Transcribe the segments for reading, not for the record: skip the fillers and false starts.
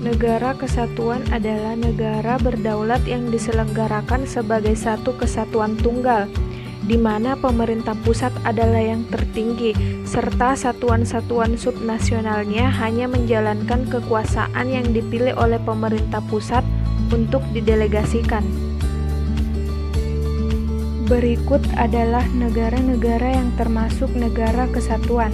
Negara kesatuan adalah negara berdaulat yang diselenggarakan sebagai satu kesatuan tunggal, di mana pemerintah pusat adalah yang tertinggi, serta satuan-satuan subnasionalnya hanya menjalankan kekuasaan yang dipilih oleh pemerintah pusat untuk didelegasikan. Berikut adalah negara-negara yang termasuk negara kesatuan.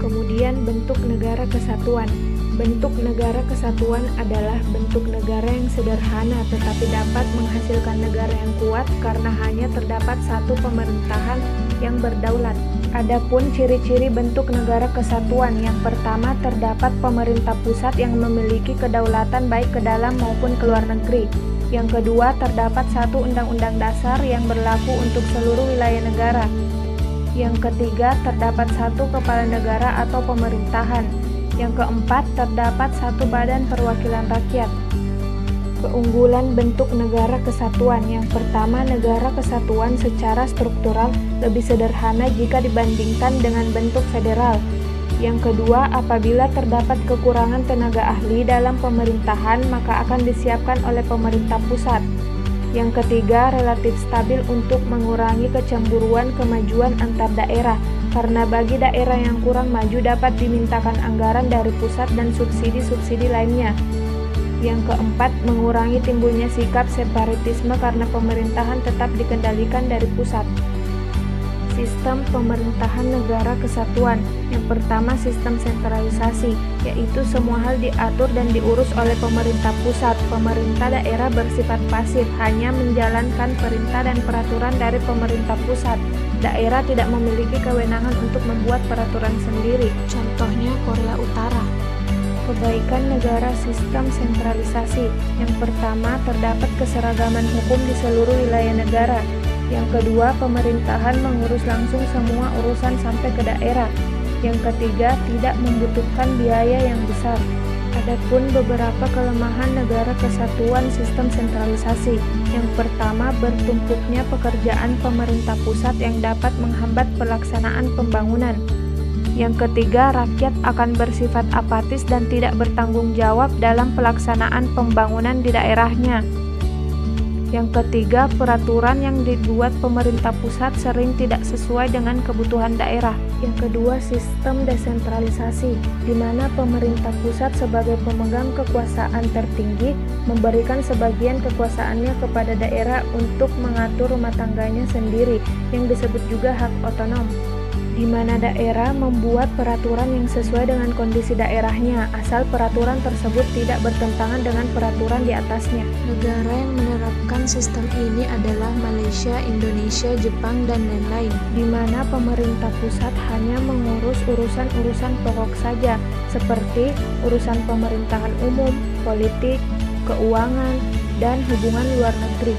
Kemudian bentuk negara kesatuan. Bentuk negara kesatuan adalah bentuk negara yang sederhana tetapi dapat menghasilkan negara yang kuat karena hanya terdapat satu pemerintahan yang berdaulat. Adapun ciri-ciri bentuk negara kesatuan, yang pertama terdapat pemerintah pusat yang memiliki kedaulatan baik ke dalam maupun ke luar negeri. Yang kedua terdapat satu undang-undang dasar yang berlaku untuk seluruh wilayah negara. Yang ketiga, terdapat satu kepala negara atau pemerintahan. Yang keempat, terdapat satu badan perwakilan rakyat. Keunggulan bentuk negara kesatuan. Yang pertama, negara kesatuan secara struktural lebih sederhana jika dibandingkan dengan bentuk federal. Yang kedua, apabila terdapat kekurangan tenaga ahli dalam pemerintahan, maka akan disiapkan oleh pemerintah pusat. Yang ketiga, relatif stabil untuk mengurangi kecemburuan kemajuan antar daerah, karena bagi daerah yang kurang maju dapat dimintakan anggaran dari pusat dan subsidi-subsidi lainnya. Yang keempat, mengurangi timbulnya sikap separatisme karena pemerintahan tetap dikendalikan dari pusat. Sistem pemerintahan negara kesatuan. Yang pertama, sistem sentralisasi, yaitu semua hal diatur dan diurus oleh pemerintah pusat. Pemerintah daerah bersifat pasif, hanya menjalankan perintah dan peraturan dari pemerintah pusat. Daerah tidak memiliki kewenangan untuk membuat peraturan sendiri. Contohnya Korea Utara. Kebaikan negara sistem sentralisasi. Yang pertama, terdapat keseragaman hukum di seluruh wilayah negara. Yang kedua, pemerintahan mengurus langsung semua urusan sampai ke daerah. Yang ketiga, tidak membutuhkan biaya yang besar. Adapun beberapa kelemahan negara kesatuan sistem sentralisasi. Yang pertama, bertumpuknya pekerjaan pemerintah pusat yang dapat menghambat pelaksanaan pembangunan. Yang ketiga, rakyat akan bersifat apatis dan tidak bertanggung jawab dalam pelaksanaan pembangunan di daerahnya. Yang ketiga, peraturan yang dibuat pemerintah pusat sering tidak sesuai dengan kebutuhan daerah. Yang kedua, sistem desentralisasi, di mana pemerintah pusat sebagai pemegang kekuasaan tertinggi memberikan sebagian kekuasaannya kepada daerah untuk mengatur rumah tangganya sendiri, yang disebut juga hak otonom, di mana daerah membuat peraturan yang sesuai dengan kondisi daerahnya, asal peraturan tersebut tidak bertentangan dengan peraturan di atasnya. Negara yang menerapkan sistem ini adalah Malaysia, Indonesia, Jepang, dan lain-lain, di mana pemerintah pusat hanya mengurus urusan-urusan pokok saja, seperti urusan pemerintahan umum, politik, keuangan, dan hubungan luar negeri.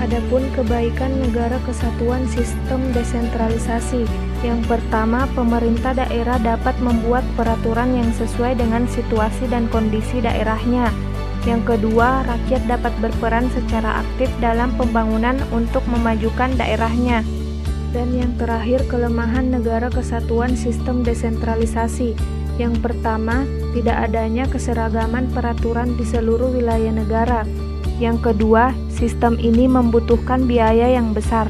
Adapun kebaikan negara kesatuan sistem desentralisasi. Yang pertama, pemerintah daerah dapat membuat peraturan yang sesuai dengan situasi dan kondisi daerahnya. Yang kedua, rakyat dapat berperan secara aktif dalam pembangunan untuk memajukan daerahnya. Dan yang terakhir, kelemahan negara kesatuan sistem desentralisasi. Yang pertama, tidak adanya keseragaman peraturan di seluruh wilayah negara. Yang kedua, sistem ini membutuhkan biaya yang besar.